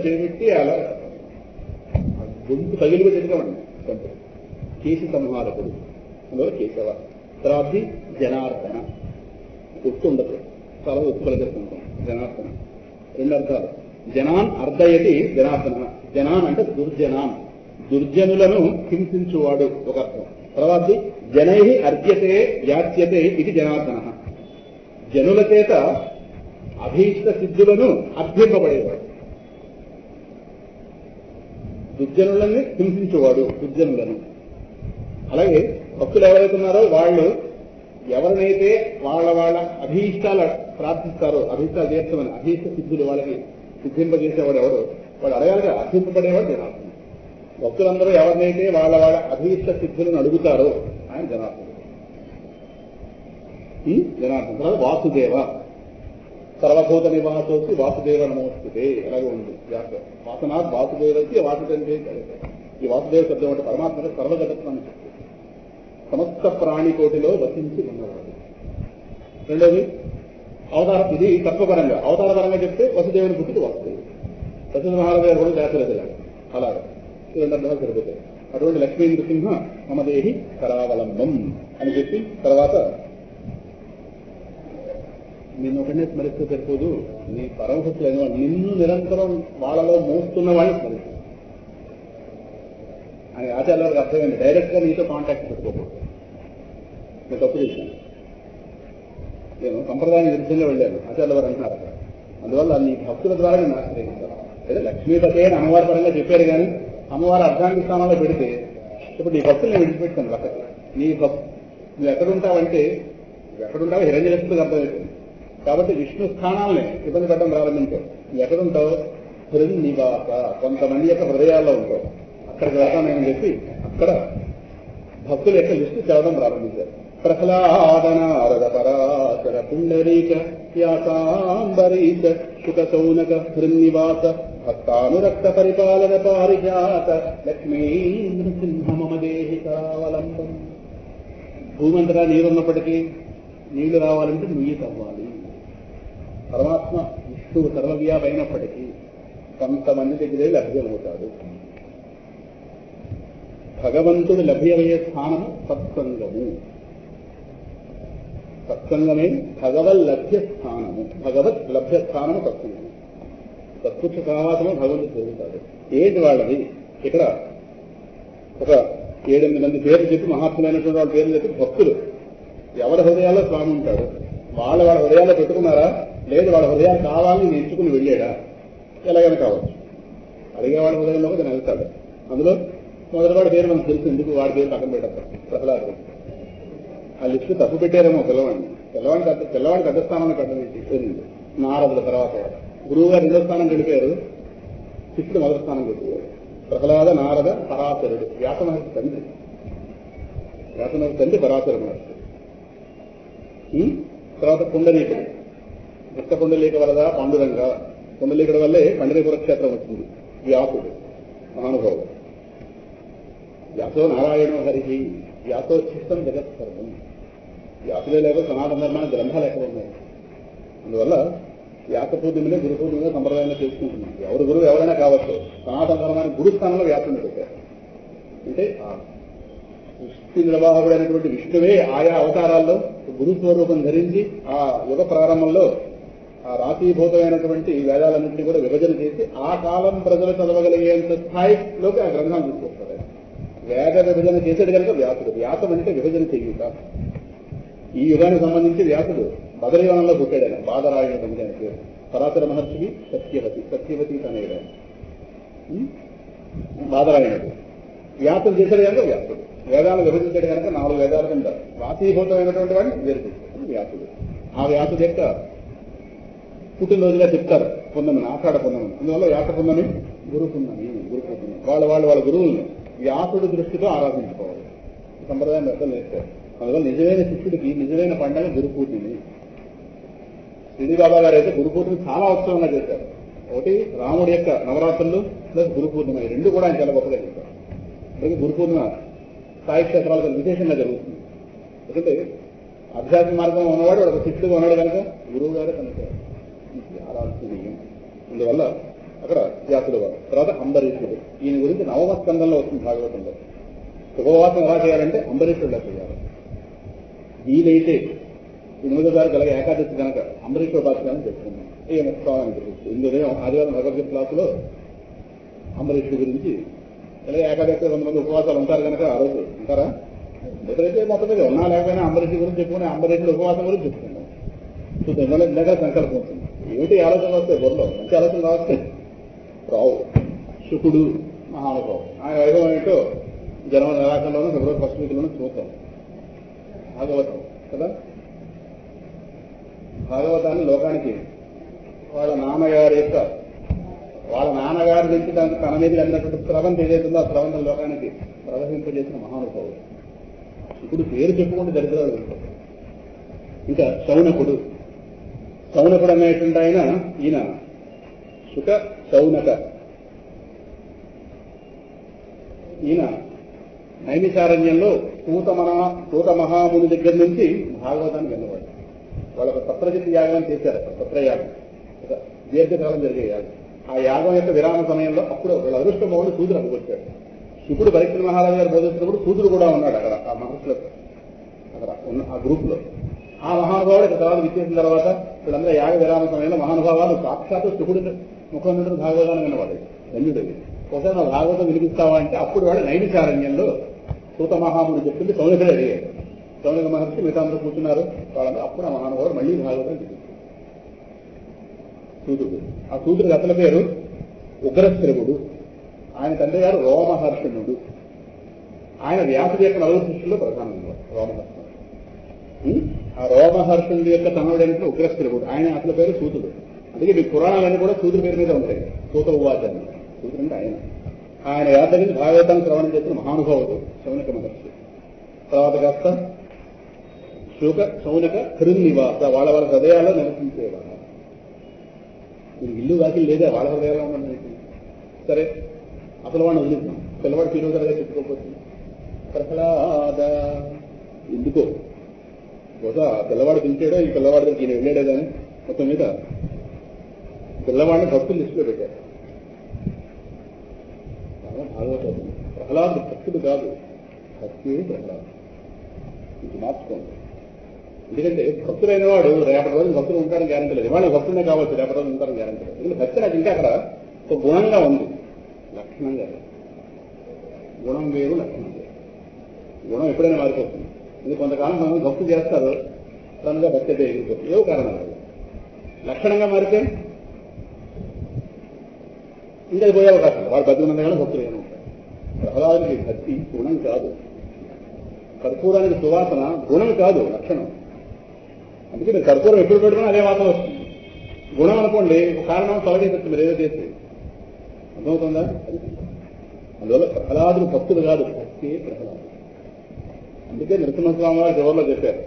చేపెట్టి అలా గొంతు తగిలిపోయి చెప్పుకోమండి కేసి సంహారకుడు, అందువల్ల కేశవ. తర్వాత జనార్దన, ఒట్టు ఉండదు, చాలా ఒట్టు పలికేస్తుంటాం. జనార్దన రెండు అర్థాలు. జనాన్ అర్ధయతి జనార్దన. జనాన్ అంటే దుర్జనాన్, దుర్జనులను హింసించువాడు ఒక అర్థం. తర్వాత జనై అర్జ్యతే యాచ్యతే ఇది జనార్దన, జనుల చేత అభీష్ట సిద్ధులను అర్థింపబడేవాడు. దుర్జనులని హింసించేవాడు, దుర్జనులను. అలాగే భక్తులు ఎవరైతే ఉన్నారో వాళ్ళు ఎవరినైతే వాళ్ళ అభీష్టాలు ప్రార్థిస్తారో, అభీష్టాలు తీర్చమని, అభీష్ట సిద్ధులు వాళ్ళకి సిద్ధింపజేసేవాడు ఎవరు, వాడు అడగాలిగా అర్థింపబడేవాడు జనార్దనుడు. భక్తులందరూ ఎవరినైతే వాళ్ళ అభీష్ట సిద్ధులను అడుగుతారో ఆయన జనార్దనుడు. జనార్దన. తర్వాత వాసుదేవ, సర్వభూత నివాసోసి వాసుదేవ నమోస్తుతే అలాగే ఉంది. వాసనాథ్ వాసుదేవకి వాసుదేవ. ఈ వాసుదేవ శబ్దం అంటే పరమాత్మ సర్వజగత్వం చెప్తుంది, సమస్త ప్రాణికోటిలో వసించి ఉన్నవాడు. రెండోది అవతారం, ఇది తత్వపరంగా. అవతారపరంగా చెప్తే వసుదేవుని పుట్టిది వాసుదేవుడు, వసుదేవ మహారాజు కూడా దాశరథుడు. అలాగే ఈ రెండు అర్థాలు సరిపోతాయి. అటువంటి లక్ష్మీ నృసింహ మమదేహి కరావలంబం అని చెప్పి తర్వాత నిన్ను ఒకటే స్మరిస్తే సరిపోదు, నీ పరమభక్తులైన వాళ్ళు నిన్ను నిరంతరం వాళ్ళలో మోస్తున్న వాళ్ళని స్మరిస్తుంది అని ఆచార్యులకు అర్థమైంది. డైరెక్ట్ గా నీతో కాంటాక్ట్ పెట్టుకోకూడదు. నేను తప్పు చేశాను, నేను సంప్రదాయం విరుద్ధంగా వెళ్ళాను ఆచార్యుల వారు అంటున్నారు అక్కడ. అందువల్ల నీ భక్తుల ద్వారా నేను ఆశ్రయిస్తాను. అయితే లక్ష్మీపతే అని అమ్మవారి పరంగా చెప్పారు, కానీ అమ్మవారి అర్ధాంగి స్థానంలో పెడితే ఇప్పుడు నీ భక్తులు నేను విడిచిపెట్టాను పక్కకి. నువ్వు ఎక్కడుంటావంటే ఎక్కడుంటావో హిరణ్యగర్భులకు అర్థమవుతుంది. కాబట్టి విష్ణు స్థానాలని ఇబ్బంది పెట్టడం ప్రారంభించావు. నువ్వు ఎక్కడుంటావు? హృన్నివాస, కొంతమంది యొక్క హృదయాల్లో ఉంటావు, అక్కడికి వెళ్తానని చెప్పి అక్కడ భక్తుల యొక్క లిస్టు చదవడం ప్రారంభించారు. ప్రహ్లాద నారద పరాశర పుండరీక వ్యాసాంబరీశ సుఖ సౌనక హృన్నివాస భక్తానురక్త పరిపాలన పారిజాత లక్ష్మీ నృసింహ మమదేహి కరావలంబం. భూమంతటా నీరున్నప్పటికీ నీళ్లు రావాలంటే నుయ్యి తవ్వాలి. పరమాత్మ విష్ణువు సర్వవ్యాపి అయినప్పటికీ కొంతమంది దగ్గరే లభ్యమవుతాడు. భగవంతుడు లభ్యమయ్యే స్థానము సత్సంగము. సత్సంగమే భగవల్ లభ్య స్థానము. భగవత్ లభ్య స్థానము సత్సంగము. సత్పురుష సహవాసమే భగవంతుడు జరుగుతాడు. ఏంటి వాళ్ళది? ఇక్కడ ఒక 7-8 మంది పేర్లు చెప్పి, మహాత్ములైనటువంటి వాళ్ళ పేర్లు చెప్పి, భక్తులు ఎవరి హృదయాల్లో స్వామి ఉంటాడు, వాళ్ళ హృదయాల్లో పెట్టుకున్నారా, లేదు వాళ్ళ హృదయాలు కావాలని నేను ఎంచుకుని వెళ్ళాడా, ఎలాగైనా కావచ్చు. అడిగే వాళ్ళ హృదయంలో కూడా నేను వెళ్తాడు. అందులో మొదటివాడి పేరు మనకు తెలుసు, ఎందుకు వాడి పేరు పక్కన పెట్టారు, ప్రహ్లాదుడు. ఆ లిస్టు తప్పు పెట్టారేమో పిల్లవాడికి పెద్ద స్థానాన్ని పెట్టలేదు. నారదుల తర్వాత గురువు గారు 2వ స్థానం గడిపారు, శిష్యుడు మొదటి స్థానం గడిపారు. ప్రహ్లాద నారద పరాశరుడు, వ్యాసమహర్షి తండ్రి పరాశర మహర్షి. తర్వాత పుండరీకుడు, భక్త పుండలీక వరద పాండురంగ. పుండలీకుడి వల్లే పండరీపుర క్షేత్రం వచ్చింది. వ్యాసుడు మహానుభావుడు. వ్యాసో నారాయణో హరి వ్యాసోచ్ఛిష్టం జగత్ సర్వం. వ్యాసులే లేక సనాతన ధర్మాన్ని గ్రంథాలు ఎక్కడ ఉన్నాయి. అందువల్ల వ్యాస పూర్ణిమనే గురు పూర్ణిమగా సంప్రదాయంగా చేసుకుంటున్నాం. ఎవరు గురువు ఎవరైనా కావచ్చు. సనాతన ధర్మాన్ని గురుస్థానంలో వ్యాసుని పెట్టారు. అంటే సృష్టి నిర్వాహకుడైనటువంటి విష్ణువే ఆయా అవతారాల్లో గురు స్వరూపం ధరించి ఆ యుగ ప్రారంభంలో ఆ రాశీభూతమైనటువంటి వేదాలన్నింటినీ కూడా విభజన చేసి ఆ కాలం ప్రజలు చదవగలిగేంత స్థాయిలోకి ఆ గ్రంథాలు తీసుకొస్తారు. వేద విభజన చేసేది కనుక వ్యాసుడు. వ్యాసం అంటే విభజన చేయుట. ఈ యుగానికి సంబంధించి వ్యాసుడు బదరీవనంలో పుట్టాడు. ఆయన బాదరాయణుడు అంటే ఆయన పేరు. పరాశర మహర్షికి సత్యవతి తనయుడు బాదరాయణుడు. వ్యాసుడు చేశాడు కనుక వ్యాసుడు. వేదాలను విభజించాడు కనుక 4 వేదాల కింద రాశీభూతమైనటువంటి వాడిని వేరు చేశాడు వ్యాసుడు. ఆ వ్యాసుడు యొక్క పుట్టినరోజుగా చెప్తారు పున్నమిని, ఆషాఢ పున్నమిని. అందువల్ల వ్యాస పున్నమి, గురు పున్నమి, వాళ్ళ గురువుల్ని వ్యాసుడి దృష్టితో ఆరాధించుకోవాలి. సంప్రదాయం పెద్దలు నేర్పారు. అందువల్ల నిజమైన శిష్యుడికి నిజమైన పండుగ గురు పూర్ణిమి. శ్రీడి బాబా గారు అయితే గురు పూర్ణిమి చాలా ఉత్సవంగా చేశారు. ఒకటి రాముడి యొక్క నవరాత్రులు ప్లస్ గురు పూర్ణిమ, ఈ 2 కూడా ఆయన చాలా గొప్పగా చేశారు. అందుకే గురు పూర్ణిమ సాయి క్షేత్రాలకు విశేషంగా జరుగుతుంది. ఎందుకంటే ఆధ్యాత్మిక మార్గం ఉన్నవాడు వాడు ఒక శిష్యుడుగా ఉన్నాడు కనుక గురువు గారు కనుక ఆరాధనీయం. అందువల్ల అక్కడ వ్యాసుల వారు. తర్వాత అంబరీషుడు, ఈయన గురించి నవమ స్కందంలో వస్తుంది భాగవతంలో. ఉపవాసం ఎలా చేయాలంటే అంబరీషుడులా చేయాలి. వీలైతే 8వ తారీఖు అలాగే ఏకాదశి కనుక అంబరీషుడు ఉపాసనాన్ని చెప్పుకున్నాం. ఏం ఉత్సవాన్ని గురించి ఇందులో ఆదివారం భగవద్గీత క్లాసులో అంబరీషుడి గురించి అలాగే ఏకాదశి 100 మంది ఉపవాసాలు ఉంటారు కనుక ఆ రోజు ఉంటారా? ఎప్పుడైతే మొత్తం మీద ఉన్నా లేకపోయినా అంబరీషుడి గురించి చెప్పుకుని అంబరీషుడు ఉపవాసం గురించి చెప్పుకున్నాం. చూద్దాం ఇందాక సంకల్పం ఉంటుంది. ఏమిటి ఆలోచన వస్తే బుర్రలో మంచి ఆలోచన రావస్తే రావు. శుకుడు మహానుభావం, ఆయన వైభవం ఏంటో జనవరి నిరాకంలోనూ ఫిబ్రవరి ఫస్ట్ వీక్లోనూ చూద్దాం. భాగవతం కదా, భాగవతాన్ని లోకానికి వాళ్ళ నాన్నగారి నుంచి తన మీద అన్నటువంటి స్రవంతి ఏదైతుందో ఆ స్రవంతం లోకానికి ప్రదర్శింపజేసిన మహానుభావుడు. ఇప్పుడు పేరు చెప్పుకుంటే దరిద్రాలు ఉంటారు. ఇంకా శౌనకుడు అనేటువంటి ఈయన శుక శౌనక, ఈయన నైమిషారణ్యంలో సూత మహాముని దగ్గర నుంచి భాగవతాన్ని విన్నవాడు. వాళ్ళకు సత్రజిత్ యాగం చేశారు. సత్రయాగం దీర్ఘకాలం జరిగే యాగం. ఆ యాగం యొక్క విరామ సమయంలో అప్పుడు వీళ్ళ అదృష్టం బాగుండి సూదుడు అడ్డుకొచ్చాడు. శుకుడు పరీక్ష మహారాజు గారు బోధిస్తున్నప్పుడు సూదుడు కూడా ఉన్నాడు అక్కడ ఆ మహర్షులకు, అక్కడ ఉన్న ఆ గ్రూప్ లో. ఆ మహానుభావుడు ఇక్కడ తర్వాత విచ్చేసిన తర్వాత వీళ్ళందరూ యాగ విరామ సమయంలో మహానుభావాలు సాక్షాత్తు శుకుడు ముఖం నుండి భాగవతాన్ని విన్నవాడు. ధన్యుడది. ఒకసారి నా భాగవతం వినిపిస్తావా అంటే అప్పుడు వాడు నైమిషారణ్యంలో సూత మహాముని చెప్తుంది. సౌనకుడే అడిగాడు. సౌనక మహర్షి మిగతా అందరూ కూర్చున్నారు. వాళ్ళందరూ అప్పుడు ఆ మహానుభావుడు మళ్ళీ భాగవతం చెప్పింది. సూతుడు, ఆ సూతుడికి అసలు పేరు ఉగ్రశ్రవుడు. ఆయన తండ్రి గారు రోమహర్షణుడు. ఆయన వ్యాసుడి యొక్క 4 శిష్యుల్లో ప్రధానంగా రోమహర్షణుడు. ఆ రోమహర్షణుడి యొక్క తనవుడైన ఉగ్రశ్రవుడు, ఆయన అసలు పేరు సూతుడు. అందుకే మీ పురాణాలన్నీ కూడా సూతుడి పేరు మీద ఉంటాయి. సూత ఉవాచాన్ని, సూతుడు అంటే ఆయన యాత్ర నుంచి భాగవతాన్ని శ్రవణం చేసిన మహానుభావుడు శౌనక మహర్షి. తర్వాత కాస్త శుక శౌనక హృన్నివాస, వాళ్ళ హృదయాల్లో నివసించేవాడు. మీరు ఇల్లు వాకిలు లేదా వాళ్ళ హృదయాల్లో ఉన్నది. సరే, అసలు వాడిని వదిలిస్తాం. పిల్లవాడు పిలువదరగా చెప్పుకోకపోతుంది. ప్రహ్లాద ఎందుకో బహుశా పిల్లవాడు పిలిచాడో ఈ పిల్లవాడి దగ్గర ఈయన వెళ్ళాడే కానీ మొత్తం మీద పిల్లవాడిని భక్తులు లిస్టులో పెట్టారు. భాగవతం ప్రహ్లాదు భక్తుడు కాదు, భక్తే ప్రహ్లాదు. ఇది మార్చుకోండి. ఎందుకంటే భక్తులైన వాడు రేపటి రోజు భక్తులు ఉంటారని గ్యారంటీ లేదు. ఇవాళ భక్తులనే కావచ్చు, రేపటి రోజు ఉంటారని గ్యారంటీ లేదు. ఎందుకంటే భక్తి నాకు ఇంకా అక్కడ ఒక గుణంగా ఉంది, లక్షణంగా. గుణం వేరు, లక్షణం వేరు. గుణం ఎప్పుడైనా మారిపోతుంది. ఇది కొంతకాలం మనం భక్తి చేస్తారు, తనగా భక్తి అయితే ఎగిరిపోతుంది. ఏవో కారణాలు. లక్షణంగా మారితే ఇంకా పోయే అవకాశం. వాడు బతుకున్నంతగా భక్తులు ఏమో ఉంటారు. ప్రహ్లాదునికి భక్తి గుణం కాదు, కర్పూరానికి సువాసన గుణం కాదు, లక్షణం. అందుకే మీరు కర్పూరం ఎప్పుడు పెట్టుకున్నా అదే వాసన వస్తుంది. గుణం అనుకోండి, ఒక కారణం తొలగేస్తుంది మీరు ఏదో చేస్తే. అర్థమవుతుందా? అందువల్ల ప్రహ్లాదులు భక్తులు కాదు, భక్తే ప్రహ్లాదు. అందుకే నరసింహస్వామి వారు చివరిలో చెప్పారు,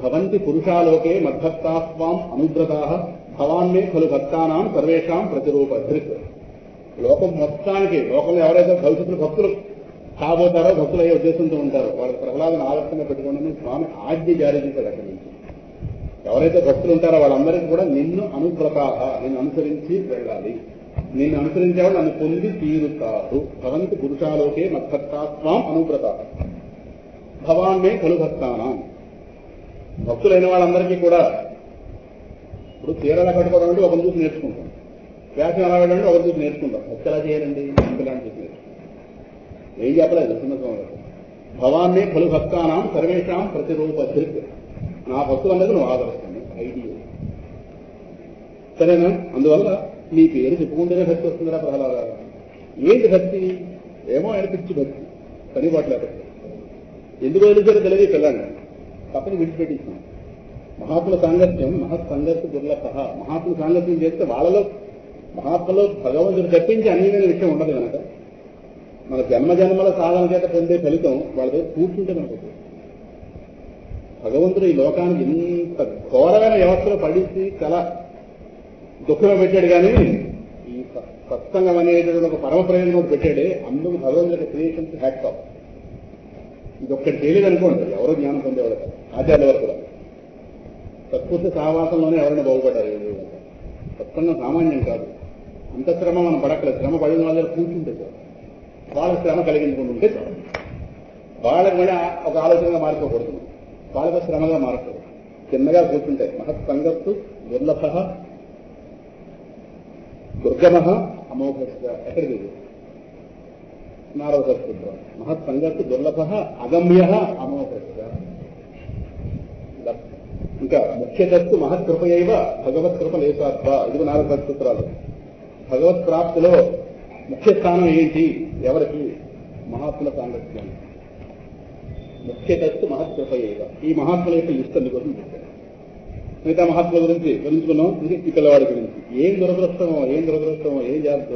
భవంతి పురుషాలోకే మద్భక్తాస్వాం అనుగ్రతా భవాన్మే ఖలు భక్తానాం సర్వేషాం ప్రతిరూపధృత్. లోకం మొత్తానికి, లోకంలో ఎవరైతే భవిష్యత్తులో భక్తులు కాబోతారో, భక్తులు అయ్యే ఉద్దేశంతో ఉంటారో వాళ్ళకి ప్రహ్లాదను ఆదర్శంగా పెట్టుకోండి స్వామి ఆజ్ఞ జారీ చేశారు. అక్కడి నుంచి ఎవరైతే భక్తులు ఉంటారో వాళ్ళందరికీ కూడా నిన్ను అనువ్రతాహ, నిన్ను అనుసరించి వెళ్ళాలి, నిన్ను అనుసరించేవాళ్ళు నన్ను పొంది తీరుతారు. భవంతి పురుషాలోకే మద్భక్తాస్వాం అనువ్రతాహ భవాన్మే ఖలు భక్తానాం. భక్తులైన వాళ్ళందరికీ కూడా ఇప్పుడు చీరలా కట్టుకోవడం అంటే ఒకరు చూసి నేర్చుకుంటాం, వ్యాసం ఎలా వెళ్ళండి ఒకరు చూసి నేర్చుకుంటాం. భక్తి ఎలా చేయాలండి ఇలాంటి చూసి నేర్చుకుంటాం. ఏం చెప్పలేదు నరసింహస్వామి గారు. భవాన్నే ఖలు భక్తానాం సర్వేషాం ప్రతిరూపధృత్. నా భక్తులందరికీ నువ్వు ఆదరిస్తాను, ఐడియా. సరేనా? అందువల్ల నీ పేరు చెప్పుకుంటేనే భక్తి వస్తుందిరా ప్రహ్లాద. ఏంటి భక్తి? ఏమో ఆయన పిచ్చి భక్తి, పని పట్లేదు. ఎందుకు వదిలిచారో తెలియదు పిల్లాన్ని, పక్కన విడిచిపెట్టించాం. మహాత్ముల సాంగత్యం మహత్సంగత్య దుర్లభ. మహాత్ముల సాంగత్యం చేస్తే వాళ్ళలో మహాత్మలో భగవంతుడు తప్పించి అన్యమైన విషయం ఉండదు కనుక మన జన్మజన్మల సాధన చేత పొందే ఫలితం వాళ్ళ దగ్గర కూర్చుంటే మనకు. భగవంతుడు ఈ లోకానికి ఇంత ఘోరమైన వ్యవస్థలో పడిచి చాలా దుఃఖంగా పెట్టాడు. కానీ ఈ సత్సంగం అనేటువంటి ఒక పరమ ప్రయోజనం పెట్టాడే, అందుకు భగవంతుడి క్రియేషన్స్ హ్యాక్ ఆఫ్. ఇది ఒక్కటి తెలియదు అనుకోండి, ఎవరో జ్ఞానం పొందేవాడు కాదు. ఆచార్య వరకు సత్పురుష సహవాసంలోనే ఎవరైనా బాగుపడ్డారు. సత్సంగం సామాన్యం కాదు. అంత శ్రమ మనం పడక్కలేదు. శ్రమ పడిన వాళ్ళ దగ్గర కూర్చుంటే వాళ్ళకి శ్రమ కలిగించుకుంటూ ఉంటే వాళ్ళకి మళ్ళీ ఒక ఆలోచనగా మారిపోకూడదు, వాళ్ళకి శ్రమగా మారకూడదు. చిన్నగా కూర్చుంటే మహత్ సంగత్తు దుర్లభ దుర్గమ అమోఘగా ఎక్కడికి 4వ సూత్రం మహత్ సంగత్తు దుర్లభ అగమ్య అమోఘగా. ఇంకా ముఖ్యతస్తు మహత్కృపయైవ భగవత్కృప లేసాత్వ. ఇది 4 సూత్రాలు. భగవత్ ప్రాప్తిలో ముఖ్య స్థానం ఏంటి ఎవరికి? మహాత్ముల సాంగత్యం. ముఖ్యతస్తు మహత్కృపయైవ. ఈ మహాత్ముల యొక్క లిస్ట్ అందుకోసం చెప్పారు. మిగతా మహాత్ముల గురించి గురించుకున్నాం. ఈ పిల్లవాడి గురించి ఏం దురదృష్టమో ఏం జాగ్రత్త.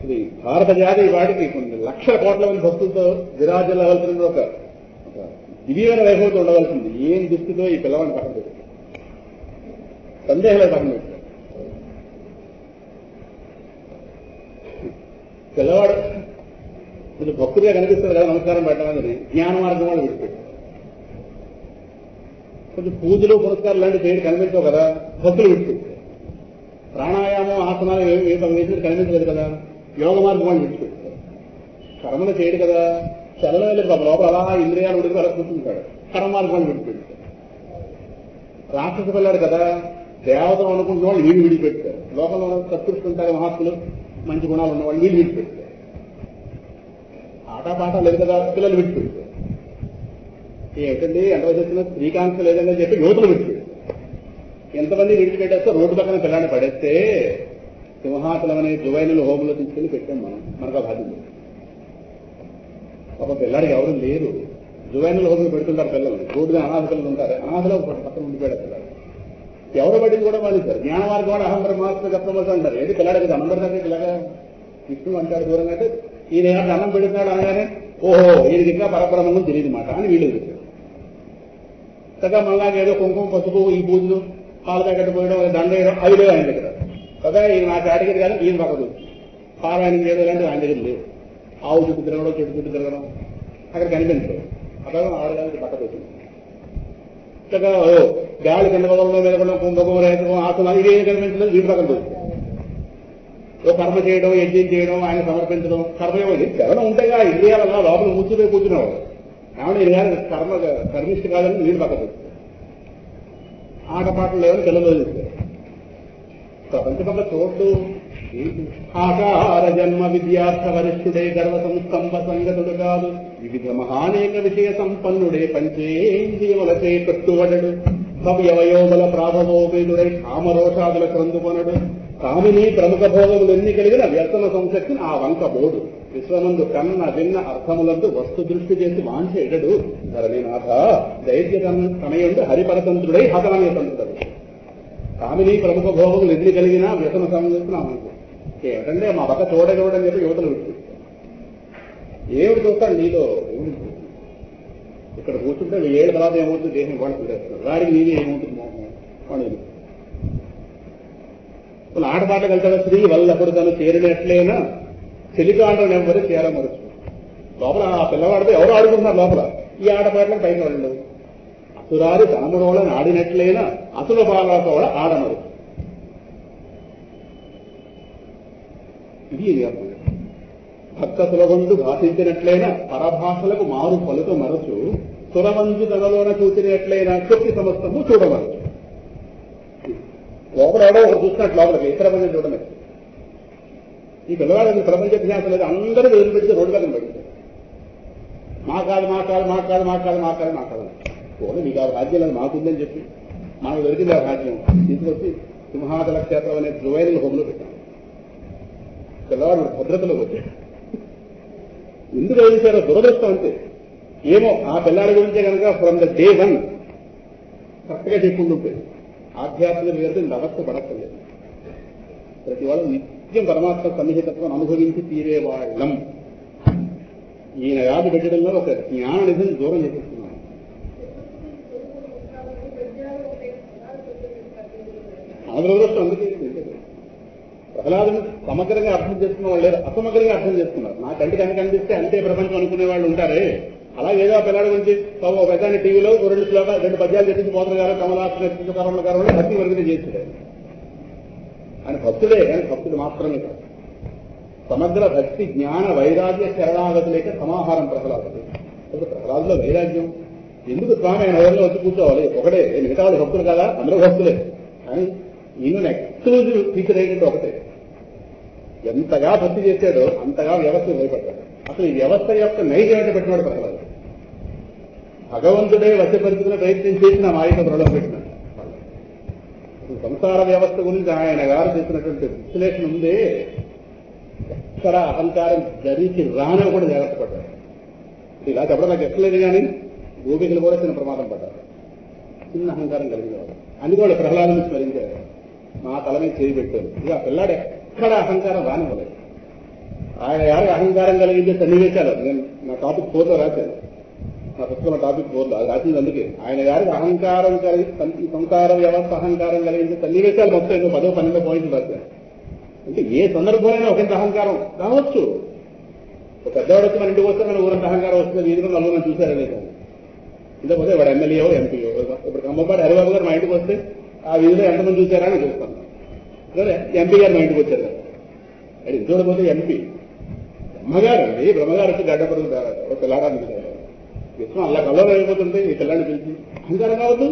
ఇది భారత జాతి వాటికి కొన్ని లక్షల కోట్ల మంది భక్తులతో విరాజులవలసిన ఒక దివ్యమైన వైభవంతో ఉండవలసింది. ఏం దుస్థితో ఈ పిల్లవాడిని పక్కన పెట్టారు, సందేహాలు పక్కన పెట్టారు. పిల్లవాడు ఇది భక్తుడిగా కనిపిస్తుంది కదా, నమస్కారం పెట్టాలని జ్ఞాన మార్గం వాళ్ళు విడిపెట్టారు. కొంచెం పూజలు పురస్కారాలు లాంటి చేయడం కనిపించవు కదా, భక్తులు విడిపెట్టారు. ప్రాణాయామం ఆసనాలు వేసినట్టు కనిపించలేదు కదా, యోగ మార్గం వాళ్ళు విడిచిపెట్టారు. కర్మలు చేయడు కదా, చల్లలేదు లోపల అలా ఇంద్రియాలు ఉడికి అలా కూర్చుంటాడు. కర్మ మార్గం వాళ్ళు విడిచిపెట్టారు. రాక్షస పిల్లాడు కదా, దేవతలు అనుకుంటున్న వాళ్ళు వీళ్ళు విడిచిపెట్టారు. లోకంలో సత్కృష్టుంటారు మహాత్ములు, మంచి గుణాలు ఉన్న వాళ్ళు వీళ్ళు విడిచిపెట్టారు. ఆటపాట లేదు కదా, పిల్లలు విడిచిపెట్టారు. ఏమిటండి ఎంత వయసు వచ్చినా శ్రీకాంక్ష లేదని చెప్పి యువతలు విడిచిపెట్టారు. ఎంతమంది విడిచిపెట్టేస్తే రోడ్డు పక్కన పిల్లాన్ని పడేస్తే సింహాచలం అనే జువైనల్ హోములో తీసుకెళ్లి పెట్టాం మనకు ఆ బాధ్యత. ఒక పిల్లాడికి ఎవరు లేరు, జువైనల్ హోములు పెడుతుంటారు పిల్లలు. రోడ్డుగా అనాథ పిల్లలు ఉంటారు, అనాథలో పక్కన ఉండిపోయాడు పిల్లలు. ఎవరు పడింది కూడా వాళ్ళు సార్. జ్ఞాన మార్గం కూడా అహంబర మాస్టర్ చెప్పమని అంటారు. ఏంటి పిల్లాడికి అన్నం పెడతాడు ఇలాగా విష్ణు అంటాడు దూరంగా అంటే ఈయన ఏమైనా అన్నం పెడుతున్నాడు అనగానే ఓహో ఈయనకి ఇంకా పరబ్రహ్మం తెలియదు మాట అని వీళ్ళు చెప్పారు. కదా మళ్ళీ ఏదో కుంకుమ పసుపు ఈ పూజలు పాలు ప్యాకెట్ పోయడం దండ వేయడం అవి లేవు ఆయన దగ్గర కదా. ఈయన నాకు అడిగేది కానీ ఈయన పక్కదు పారాయణం చేయడం ఇలాంటివి ఆయన దగ్గర లేవు. ఆవు చుట్టూ తిరగడం చెట్టు చుట్టూ తిరగడం అక్కడ కనిపించదు. అక్కడ ఆడడానికి పక్కకు వచ్చింది. చక్కగా గాలి కింద వదలడం వెళ్ళడం కుంభకం రైతం ఆసనాలు ఇవేం కనిపించలేదు. వీటి పక్కన పోతుంది. కర్మ చేయడం యజ్ఞం చేయడం ఆయన సమర్పించడం కర్మయోగి చరణం ఉంటేగా ఇంద్రియాలన్నా లోపల కూర్చుపోయి కూర్చునేవాడు. ఏమన్నా ఇది కానీ కర్మిష్టి కాదని వీళ్ళు పక్కకు వస్తుంది. ఆటపాటలు లేవని పిల్లలు చూస్తారు. ప్రపంచకంలో చోటు ఆకార జన్మ విద్యార్థ వరిష్ఠుడే గర్వ సంస్తంభ సంగతుడు కాదు. వివిధ మహానేక విషయ సంపన్నుడే పంచేంద్రియములచే కట్టుబడడు. భవ్యవయోబల ప్రాభవోపేదుడై కామరోషాదుల క్రందుకొనడు. కామిని ప్రముఖ భోగములు ఎన్ని కలిగిన వ్యసన సంశక్తిని ఆ వంక బోడు. విశ్వమందు కన్న భిన్న అర్థములందు వస్తు దృష్టి చేసి వాంఛెడడు. ధరణినాథ దైత్య తనయుండు హరిపరతంత్రుడై హతనమేతంత్రుడు. కామిని ప్రముఖ భోగములు ఎన్ని కలిగినా వ్యసన సంశక్తిని ఆ వంక. ఏమిటంటే మా పక్క చూడని చెప్పి యువతలు విడిచి ఏమిటి చూస్తాడు నీలో ఇక్కడ కూర్చుంటే 7 తర్వాత ఏమవుతుంది దేశం వాళ్ళు చూడేస్తారు. వాడికి నీది ఏమవుతుంది వాడు వాళ్ళు ఆటపాటలు వెళ్తాడు. స్త్రీ వల్లప్పుడు తను చేరినట్లయినా చెలికాండం ఎవరు చేరమరచు. లోపల ఆ పిల్లవాడితో ఎవరు ఆడుకుంటున్నారు లోపల ఈ ఆటపాటలకు పైకి వాళ్ళు. అసురారి తనముడోళ్ళని ఆడినట్లయినా అసుల బాలతో కూడా ఆడమరు. ఇది భక్త సులభందు భాషించినట్లయినా పరభాషలకు మారు పలుక మరచు. సురవంజు తనలోన చూసినట్లయినా శక్తి సమస్తము చూడమరచు. లోపల ఎవడో ఒకరు చూసినట్టు లోపలికి ఇతర ప్రపంచం చూడమే. ఈ పిల్లవాళ్ళకి ప్రపంచ జ్ఞాసం లేదు. అందరూ వదిలిపెడితే రోడ్డు దగ్గర పెడతారు. మాకాదు పోనీ మీకు ఆ రాజ్యం లేదు మాకుందని చెప్పి మనకు దొరికింది ఆ రాజ్యం తీసుకొచ్చి సింహాచల క్షేత్రం అనే జువైనల్ హోమ్లో పెట్టాం. పిల్లవాడు భద్రతలో వచ్చాడు. ఎందుకు వదిలేశారో దురదృష్టం అంతే. ఏమో ఆ పిల్లాడి గురించే కనుక ఫ్రమ్ ద డే 1 కరెక్ట్గా చెప్పుకుంటుంటే ఆధ్యాత్మిక వేరు అవస్థ పడక్కర్లేదు. ప్రతి వాళ్ళు నిత్యం పరమాత్మ సన్నిహితత్వం అనుభవించి తీరేవాళ్ళం. ఈయన వ్యాధి పెట్టడంలో ఒక జ్ఞాన నిధిని దూరం చేసేస్తున్నాం. దురదృష్టం అందుకే ప్రహ్లాదుని సమగ్రంగా అర్థం చేసుకున్న వాళ్ళు లేరు, అసమగ్రంగా అర్థం చేసుకున్నారు. నా కంటికి అని కనిపిస్తే అంతే ప్రపంచం అనుకునే వాళ్ళు ఉంటారే. అలాగేదో ఆ పిల్లాడి గురించి ఒక పెద్దాన్ని టీవీలో 2 పద్యాలు తెచ్చి పోతలు గారు కమలాసన కరముల గారు భక్తి వర్గం చేశాడు. ఆయన భక్తుడే కానీ భక్తుడు మాత్రమే కాదు. సమగ్ర భక్తి జ్ఞాన వైరాగ్య శరణాగతులేక సమాహారం ప్రహ్లాదుడు. అసలు ప్రహ్లాదులో వైరాగ్యం ఎందుకు స్వామి ఆయన ఎవరిలో వచ్చి కూర్చోవాలి? ఒకటే, మిగతా వాళ్ళు భక్తులు కదా, అందరూ భక్తులే. కానీ ఈయన ఎక్స్క్లూజివ్ ఫీచర్ ఏంటంటే ఒకటే, ఎంతగా భక్తి చేశాడో అంతగా వ్యవస్థ భయపడ్డాడు. అసలు ఈ వ్యవస్థ యొక్క నైజం పెట్టినాడు ప్రహ్లాదు. భగవంతుడే వశపరుచుకునే ప్రయత్నం చేసిన మాయక ప్రలోభం పెట్టినాడు. సంసార వ్యవస్థ గురించి ఆయన గారు చేసినటువంటి విశ్లేషణ ఉందే, ఎక్కడ అహంకారం జరిగి రానో కూడా జాగ్రత్త పడ్డారు. ఇలా చెప్పడం నాకు ఎక్కలేదు, కానీ గోపికలు కూడా చిన్న ప్రమాదం పడ్డారు. చిన్న అహంకారం కలిగినవాడు. అందుకే వాళ్ళు ప్రహ్లాదుని స్మరించారు, మా తల మీద చేయి పెట్టారు. ఇక పిల్లాడు ఎక్కడ అహంకారం రానివ్వలేదు. ఆయన గారి అహంకారం కలిగించే సన్నివేశాలు నేను నా టాపిక్ 4లో రాశాను. నా పుస్తకంలో టాపిక్ 4లో అది రాసింది. అందుకే ఆయన గారికి అహంకారం కలిగి సంసార వ్యవస్థ అహంకారం కలిగించే సన్నివేశాలు మొత్తం 10-12 పాయింట్లు రాశాను. అంటే ఏ సందర్భంలో ఒకంత అహంకారం రావచ్చు. ఒక పెద్దవాడు వచ్చి మన ఇంటికి వస్తే మన ఊరంత అహంకారం వస్తుంది, వీధిలో నలుగురు చూశారనే కానీ. ఇంతకపోతే వాడు ఎమ్మెల్యేయో ఎంపీయో. ఇప్పుడు కమ్మపాటి హరిబాబు గారు మా ఇంటికి వస్తే ఆ వీధిలో ఎంతమంది చూశారా అని చూస్తాను. ఎంపీ గారు మా ఇంటికి వచ్చారు కదా, అది చూడకపోతే ఎంపీ బ్రహ్మగారు అండి. బ్రహ్మగారు వచ్చి గడ్డపడుకు ఒక పిల్లాడాన్ని విషయం అలా కల్లో అయిపోతుంటే ఈ పిల్లాడిని పిలిచి అహంకారం కావద్దు.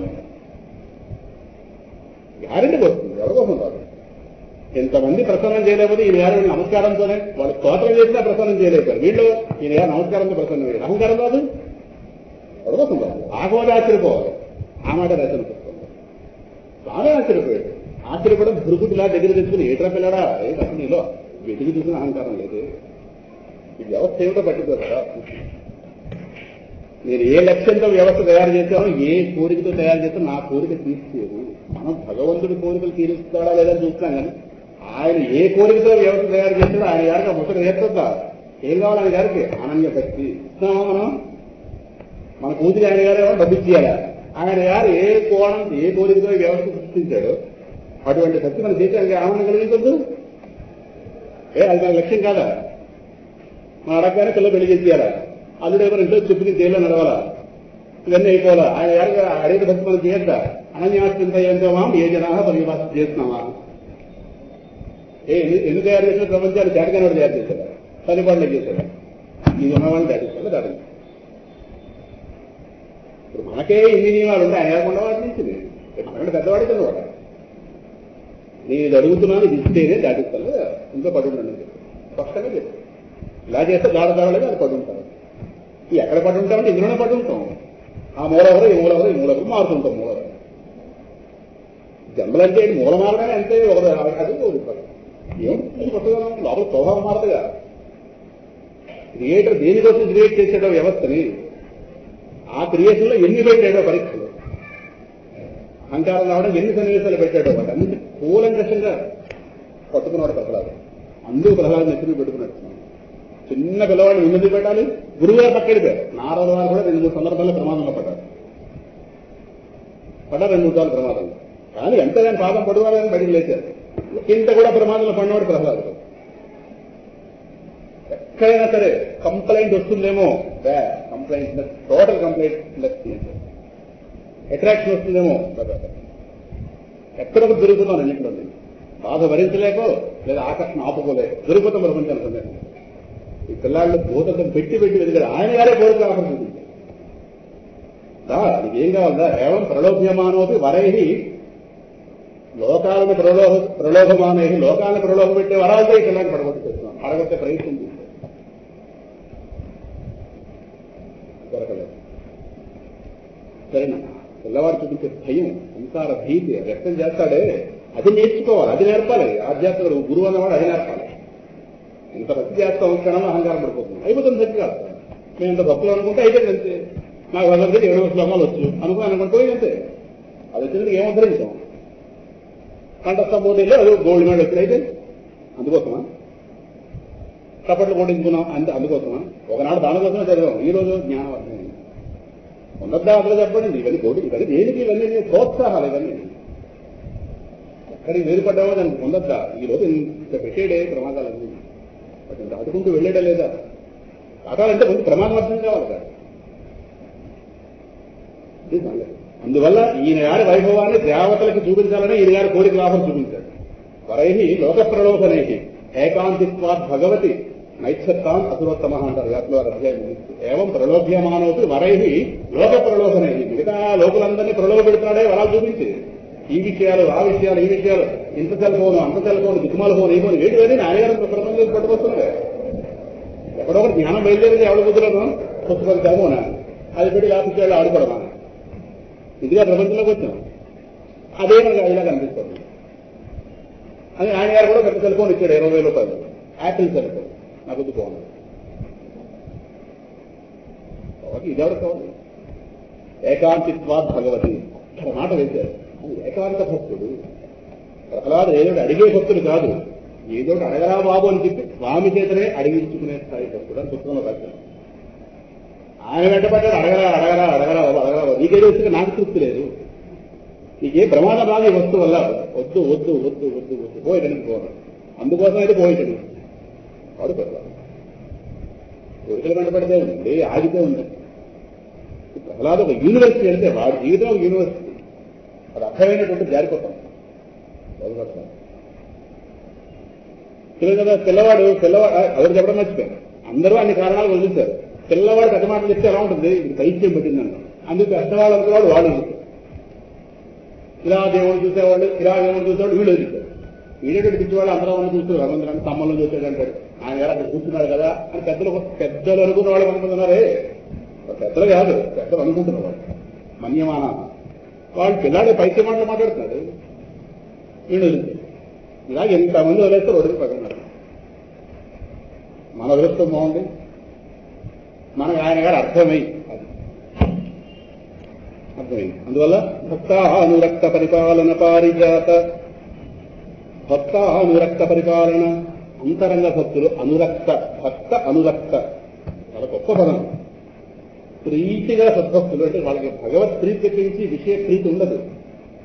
గ్యారెంటీకి వస్తుంది, ఎవరికోసం రాదు. ఎంతమంది ప్రసన్నం చేయలేకపోతే ఈయన గారు నమస్కారంతోనే వాళ్ళు స్తోత్రం చేసినా ప్రసన్నం చేయలేకపోయారు. వీళ్ళు ఈయన గారు నమస్కారంతో ప్రసన్నం చేయాలి. అహంకారం కాదు, ఎవరికోసం రాదు. ఆగోదే ఆశ్చర్యపోవాలి. ఆ మాట రచన పుస్తకం బాగా ఆశ్చర్యపోయాడు. ఆశ్చర్యపడం భృగుడిలా దగ్గర తెచ్చుకుని ఏట్రా పిల్లడా ఏ అసలు నీలో వెతికి చూసిన అహంకారం లేదు. ఈ వ్యవస్థ ఏమిటో పట్టుకోరా. నేను ఏ లక్ష్యంతో వ్యవస్థ తయారు చేశానో, ఏ కోరికతో తయారు చేస్తానో నా కోరిక తీర్చేది. మనం భగవంతుడి కోరికలు తీరుస్తాడా లేదా చూస్తున్నాం, కానీ ఆయన ఏ కోరికతో వ్యవస్థ తయారు చేస్తాడో ఆయన గారికి ముసలి నేర్చుకుందా. ఏం కావాలి ఆయన గారికి? అనన్య భక్తి ఇస్తున్నామా మనం? మన కూతురి ఆయన గారు ఏమో డబ్బు ఇచ్చేయాలా? ఆయన గారు ఏ కోణం ఏ కోరికతో వ్యవస్థ సృష్టించాడో అటువంటి భక్తి మన దేశానికి ఆనందం కలిగించద్దు. అది మన లక్ష్యం కాదా? మన అడగగానే పిల్లలు పెళ్లి చేసేయాలా? అల్లుడేమో ఇంట్లో చెప్పుకి జైల్లో నడవాలా? ఇవన్నీ అయిపోవాలా? ఆయన గారు అడిగిన భక్తి మనం చేయొద్దా? అనన్యాస్తింత ఏంటోమా ఏ జనా పరివాసం చేస్తున్నామా? ఎందుకు తయారు చేసిన ప్రపంచాన్ని దాటిగానే వాడు తయారు చేశాడు, పనిపాడులే చేశాడు. ఇది ఉన్నవాడిని దాటిస్తాడు దాటి. ఇప్పుడు మనకే ఇన్ని నియమాలు ఉంటే ఆయన కాకుండా వాటి నుంచి మనకంటే పెద్దవాడి కిందవాడు. నేను ఇది అడుగుతున్నాను, ఇది ఇస్తేనే దాటిస్తాను, ఇంట్లో పడుంటాను స్పష్టంగా చెప్పాను. ఇలా చేస్తే దాడదాడలేదు అది పడుంటాను. ఎక్కడ పడుంటామంటే ఇందులోనే పడుంటాం. ఆ మూలవరు ఈ మూలవరు ఈ మూలవరు మారుతుంటాం. మూలవరు జన్మలంటే మూల మారగానే అంతే. ఒకరు అది ఏం కొత్తగా లోపల స్వభావం మారదుగా. క్రియేటర్ దేనికోసం క్రియేట్ చేసాడో వ్యవస్థని, ఆ క్రియేషన్లో ఎన్ని పెట్టాడో పరీక్షలు, అహంకారం రావడం ఎన్ని సన్నివేశాలు పెట్టాడో వాటి అన్ని కూలంకషంగా పట్టుకున్నాడు ప్రహ్లాదు. అందుకు ప్రహ్లాదు నెత్తిని పెట్టుకున్నాడు. చిన్న పిల్లవాడిని ఉన్నది పెట్టాలి, గురువుగారు పక్కడిపోయారు. నారద వారు కూడా 2-3 సందర్భాల్లో ప్రమాదంలో పడ్డారు. 2-3 సార్లు ప్రమాదంలో. కానీ ఎంతగాని పాపం పడుకోవాలని బయటికి లేచారు. ఇంత కూడా ప్రమాదంలో పడినవాడు ప్రహ్లాదు. ఎక్కడైనా సరే కంప్లైంట్ వస్తుందేమో, కంప్లైంట్ టోటల్ కంప్లైంట్ అట్రాక్షన్ వస్తుందేమో, ఎక్కడొక దొరుకుతున్నాను అన్నింటిలో. బాధ భరించలేకో లేదా ఆకర్షణ ఆపుకోలేక దొరికిపోతాం ప్రపంచానికి సందర్భం. ఈ పిల్లాళ్ళు భూతంతో పెట్టి వెళ్తారు. ఆయన గారే కోరిక ఆపడుతుంది. నీకు ఏం కావాలదా? ఏవం ప్రలోభ్యమానోపి వరైహి లోకాలను ప్రలోభమానై, లోకాలను ప్రలోభం పెట్టే వరాలతో ఈ పిల్లాన్ని పడగొట్టి చేస్తున్నాం. పడగొట్టే ప్రయత్నం చేస్తాం, దొరకలేదు. సరేనా? పిల్లవాడు చూపించే భయం, సంసార భీతి వ్యక్తం చేస్తాడే, అది నేర్చుకోవాలి, అది నేర్పాలి. ఆధ్యాత్మిక గురువు అన్నవాడు అది నేర్పాలి. ఇంత భక్తి చేస్తాం, క్షణంలో అహంకారం పడిపోతుంది, అయిపోతుంది. భక్తి కాదు. మేము ఇంత భక్తులు అనుకుంటే అయిపోయింది అంతే. నాకు భగవద్గీత 7 శ్లోకాలు వచ్చు అనుకుంటే అంతే. అది వచ్చినందుకు ఏముద్ధరించాం? కంఠస్థ పోటీలో అది గోల్డ్ మెడల్ వచ్చినైతే అందుకోసమా? చప్పట్లు కొట్టించుకున్నాం అంతే అందుకోసమా? ఒకనాడు దానికోసమే చదివాం, ఈ రోజు జ్ఞానం అర్థమైంది. ఉన్నద్దా అందులో చెప్పండి. ఇవన్నీ పోటీ, ఇవన్నీ దేనికి? ఇవన్నీ ప్రోత్సాహాలు. ఇవన్నీ ఎక్కడికి వేరుపడ్డామో దానికి పొందద్దా? ఈ రోజు ఇంత పెట్టేడే ప్రమాదాలన్నీ దాటుకుంటూ వెళ్ళేడా లేదా? దాటాలంటే కొంచెం ప్రమాదం అర్థం కావాలి కదా. అందువల్ల ఈయన గారి వైభవాన్ని దేవతలకు చూపించాలని ఈయన గారి కోరిక లాభం చూపించాడు. వరై లోక ప్రలోభనై ఏకాంతిత్వాత్ భగవతి నైత్సత్తాన్ అసురోత్తమ అంటారు వ్యాప్తివారి అధ్యాయం. ఏవం ప్రలోభ్యమానోపి వరై లోక ప్రలోభనై, మిగతా లోకులందరినీ ప్రలోభ పెడుతున్నాడే వరాలు చూపించి ఈ విషయాలు ఆ విషయాలు ఈ విషయాలు, ఇంత సెల్ఫోను అంత సెల్ఫోను దిక్కుమాల ఫోన్ ఈ ఫోన్ వీటి వేరే నాయగారు ప్రపంచం పట్టుకొస్తున్నాయి. ఎక్కడో ఒకటి జ్ఞానం బయలుదేరింది ఎవరి బుద్ధులను పుస్తకాలు చదవనా, అది పెట్టి ఆఫీసులో ఆడుకోవడమా, ఇదిగా ప్రపంచంలోకి వచ్చాం. అదే మనకు ఇలా కనిపిస్తుంది. అని ఆయన గారు కూడా పెద్ద సెల్ఫోన్ ఇచ్చాడు 20,000 రూపాయలు, యాపిల్ సెల్ఫోన్. నాకు వద్దు పోను. ఇదెవరు కావాలి? ఏకాంతిత్వాత్ భగవతి అక్కడ మాట వేశారు. అది ఏకాంత భక్తుడు. ప్రహ్లాదు ఏదో అడిగే భక్తుడు కాదు, ఏదో అడగరా బాబు అని చెప్పి స్వామి చేతనే అడిగించుకునే స్థాయి భక్తుడు అని పుస్తకంలో రాశారు. ఆయన వెంటపడ్డాడు, అడగరా అడగరా అడగరా బాబు అడగరా బాబు, నీకేదో వస్తే నాకు తృప్తి లేదు, నీకే ప్రమాదం రాదు ఈ వస్తువు వల్ల, వద్దు వద్దు వద్దు వద్దు వద్దు పోయేటనికి పోవడం. అందుకోసం అయితే పోయేటని వాడు పెడతాడు. కోరికలు వెంటపడితే ఉంది, ఆగితే ఉంది. ప్రహ్లాదు ఒక యూనివర్సిటీ వెళ్తే వాడి జీవితం ఒక యూనివర్సిటీ, అది అర్థమైనటువంటి జారిపోతాం. కదా పిల్లవాడు ఎవరు చెప్పడం మర్చిపోయారు, అందరూ అన్ని కారణాలు వదిలించారు. పిల్లవాడు పెద్ద మాటలు చెప్తే ఎలా ఉంటుంది, ఇది పైత్యం పెట్టిందన్న. అందుకు పెద్దవాళ్ళు అనుకున్నాడు వాడు ఇలా దేవుడు చూసేవాళ్ళు, ఇలా దేవుడు చూసేవాడు, వీళ్ళు వదిలించారు. వీడేటట్టు పిచ్చివాళ్ళు అందరూ ఉన్న చూస్తారు, భగవంతుడు తమ్మల్లో చూసేదంటాడు. ఆయన గారు అక్కడ కూర్చున్నాడు కదా అని పెద్దలు అనుకున్న వాళ్ళు అనుకుంటున్నారే, పెద్దలు కాదు, పెద్దలు అనుకుంటున్నవాడు మన్యమాన. వాళ్ళు పిల్లాడే పైత్య మాటలు మాట్లాడుతున్నాడు, వీళ్ళు వదిలించారు. ఇలా ఎంతమంది వదిలేస్తే వదిలి పడుతున్నారు. మన వదిలిస్తాం బాగుంది, మనకు ఆయన గారు అర్థమై అర్థమైంది. అందువల్ల భక్తానురక్త పరిపాలన పారిజాత, భక్తానురక్త పరిపాలన, అంతరంగ భక్తులు అనురక్త, భక్త అనురక్త చాలా గొప్ప పదం. ప్రీతిగా సద్భక్తులు అంటే వాళ్ళకి భగవత్ ప్రీతి పెంచి విషయ ప్రీతి ఉండదు.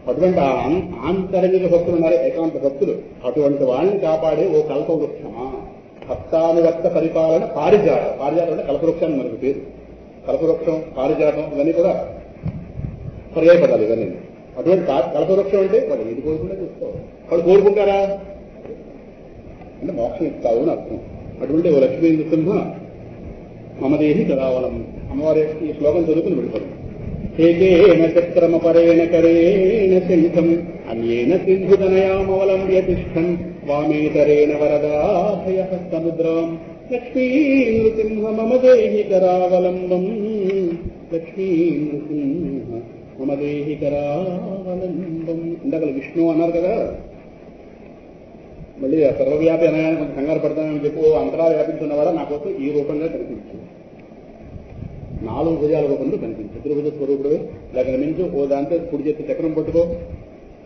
అటువంటి ఆంతరంగిక భక్తులు ఉన్నారు, ఏకాంత భక్తులు. అటువంటి వాళ్ళని కాపాడే ఓ కల్పవృక్షమా. భక్తానురక్త పరిపాలన పారిజాతం. పారిజాతం అంటే కల్పవృక్షాన్ని మనకు పేరు. కల్పవృక్షం, పారిజాతం ఇవన్నీ కూడా పర్యాయపడాలి ఇవన్నీ. అటువంటి కల్పవృక్షం అంటే వాళ్ళు ఏది కోరుకుంటే చూసుకోవాలి. వాళ్ళు కోరుకుంటారా అంటే మోక్షం ఇస్తావు అని అర్థం. అటువంటి ఓ లక్ష్మీ నృసింహ మమదేహి కదావలం. అమ్మవారి ఈ శ్లోకం చదువుకుని వెళ్ళిపోతాం. ఏకేన చక్రమపరేణ కరేణ శంఖం అన్యేన సింధుతనయామవలంబ్య తిష్టం వామేతరేణ వరదాభయ సముద్రం లక్ష్మీ నృసింహ మమ దేహి కరావలంబం. లక్ష్మీ నృసింహ మమ దేహి కరావలంబం. ఇందాక విష్ణు అన్నారు కదా, మళ్ళీ సర్వవ్యాపి అనగానే కొంచెం కంగారు పడతానని చెప్పి అంతరా వ్యాపించున్నవాడ నా కోసం ఈ రూపంగా కనిపించు, 4 భుజాల రూపంలో కనిపించు. చతుర్భుజ స్వరూపుడు లేక మించు. ఓ దాంతో కుడి చేతి చక్రం పట్టుకో,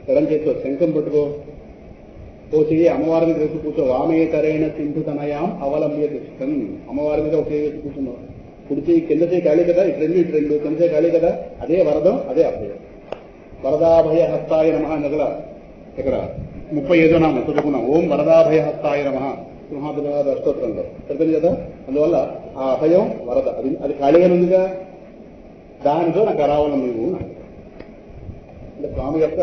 ఎడం చేతితో శంఖం పట్టుకో, ఓ చెయ్యి అమ్మవారి మీద వేసి కూర్చో. వామేతరేణ సింధుతనయాం అవలంబ్య తిష్టం. అమ్మవారి మీద ఒక చేయి వేసి కూర్చున్నావు. కుడి చేయి కింద చేయి ఖాళీ కదా, ఇటు రెండు కింద చేయి ఖాళీ కదా, అదే వరదం, అదే అభయం. వరదాభయ హస్తాయ నమః నగల ఇక్కడ 35వ నామం చదువుకున్నాం. ఓం వరదాభయ హస్తాయ నమః సింహాద్రినాథ అష్టోత్తరంలో సరిపోయింది కదా. అందువల్ల ఆ అభయం వరద అది ఖాళీగా ఉందిగా, దానితో నాకు రావాలని నువ్వు అంటే స్వామి యొక్క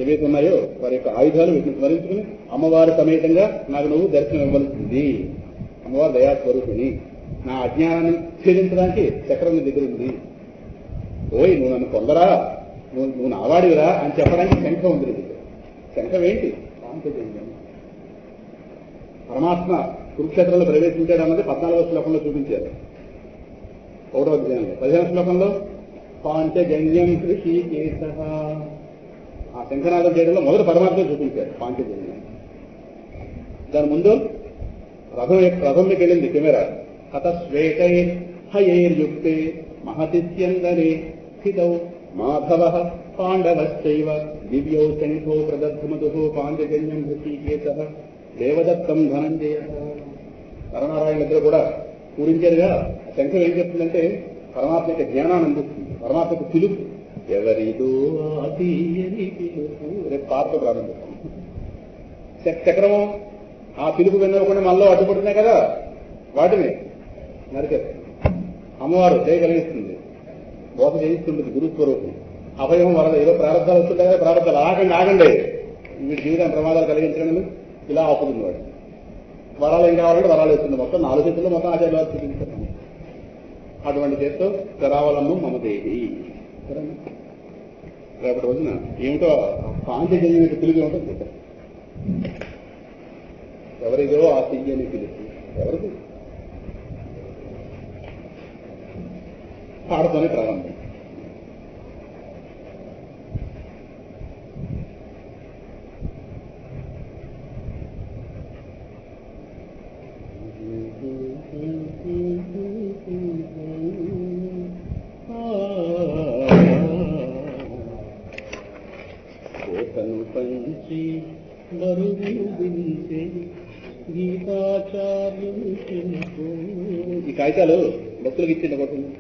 ఏవైతే ఉన్నాయో వారి యొక్క ఆయుధాలు వీటిని స్మరించుకుని అమ్మవారి సమేతంగా నాకు నువ్వు దర్శనం ఇవ్వాల్సింది. అమ్మవారి దయాస్వరూపిణి, నా అజ్ఞానాన్ని ఛేదించడానికి చక్రం నీ దగ్గర ఉంది. ఓయ్ నువ్వు నన్ను పొందరా, నువ్వు నావాడివిరా అని చెప్పడానికి శంఖం ఉంది దగ్గర. శంఖం ఏంటి? పాంచజన్యం. పరమాత్మ కురుక్షేత్రంలో ప్రవేశించాడన్నది 14వ శ్లోకంలో చూపించారు. 1వ అధ్యాయంలో 15వ శ్లోకంలో పాంచజన్యం హృషికేశ. ఆ శంఖనాదం చేయడంలో మొదటి పరమాత్మ చూపించారు పాంచజన్యం. దాని ముందు రథం మీకు వెళ్ళింది కెమెరా. హత శ్వేతై హయైర్యుక్తే మహతిస్యందరే స్థితౌ మాధవ పాండవశ్చైవ దివ్యౌ శంఖో ప్రదద్ధమధు పాంచజన్యం హృషికేశ దేవదత్తం ధనంజయ. నరనారాయణులిద్దరూ కూడా పూరించారుగా. శంఖం ఏం చెప్తుందంటే పరమాత్మ యొక్క జ్ఞానాన్ని అందిస్తుంది, పరమాత్మకు పిలుపు. ఎవరిదో ఆతీయని పిలుపు. రేపు పార్తో ప్రారంభిస్తాం. చక్రము ఆ పిలుపు విన్నకుండా మనలో అడ్డుపడుతున్నాయి కదా, వాటిని నరికే అమ్మవారు చేయగలిగిస్తుంది, బోధ చేయిస్తుంటుంది గురుస్వరూపం. అభయం వరద ఏదో ప్రారంభాలు వస్తుంటాయి కదా, ప్రారంభాలు ఆగండి వీడి జీవితం ప్రమాదాలు కలిగించడం ఇలా ఆపుతుంది వాడు. వరాలు ఏం కావాలంటే వరాలు ఇస్తుంది. మొత్తం 4 చేతుల్లో మొత్తం ఆచార్య వారు చూపించారు. అటువంటి చేస్తూ కరావలము మమదేవి. రేపటి రోజున ఏమిటో పాంచజన్యం పిలుపు ఏమిటో చూద్దాం. ఎవరిదో ఆ చెయ్యని పిలుపు ఎవరికి పాడుతూనే ప్రారంభం. కోటను పంచి బరువించే గీతాచార్యులు. ఈ కాగితాలు భక్తులకు ఇచ్చింది కొట్టింది.